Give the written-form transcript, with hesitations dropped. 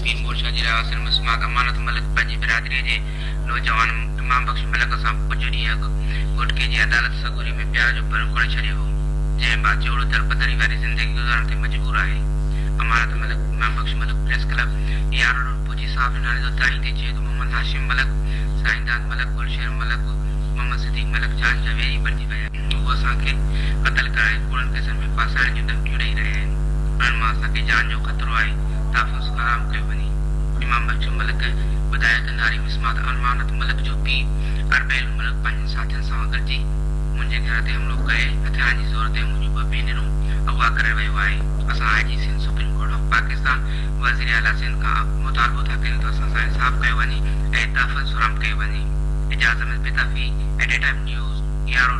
पीर मोर्चा जी रासिल मुस्मात अमानत मलिक पंहिंजी बिरादरी जे नौजवान इमाम बख्श मलिक सां कुझु ॾींहं अॻु गुटके जी अदालत सगूरी में प्यार जो भरणु करे छॾियो हो, जंहिं बाद जोड़ो दरपदरी वारी ज़िंदगी गुज़ारण ते मजबूर आहे। अमानत मलिक इमाम बख्श मलिक प्रेस क्लब 11 रोड पुजी साहब नाले जो ताईं ते चए तो मोहम्मद हाशिम मलिक, साईंदाद मलिक, गुलशेर मलिक, मोहम्मद सिद्दीक मलिक जान जा वेरी बणिजी विया आहिनि। उहे असांखे क़त्ल कराए कूड़नि केसनि में फासाइण जूं धमकियूं ॾेई रहिया आहिनि। उन्हनि मां असांखे जान जो ख़तरो आहे, तहफ़्फ़ुज़ हराम कयो वञे। इमाम बख्श मलिक ॿुधाए त नारी मिसमात अमानत मलिक जो पीउ अरबैल मलिक पंहिंजनि साथियुनि सां गॾिजी मुंहिंजे घर ते हमलो करे हथियारनि जी ज़ोर ते मुंहिंजूं 2 भेनरूं अगवा करे वियो आहे। असां IG Sindh supreme court of Pakistan वज़ीर आला सिंध खां मुतालबो था कयूं त असां सां इंसाफ़ कयो वञे ऐं तहफ़्फ़ुज़ हराम कयो वञे। इजाज़त में बेताफ़ी एट ए टाइम न्यूज़ 11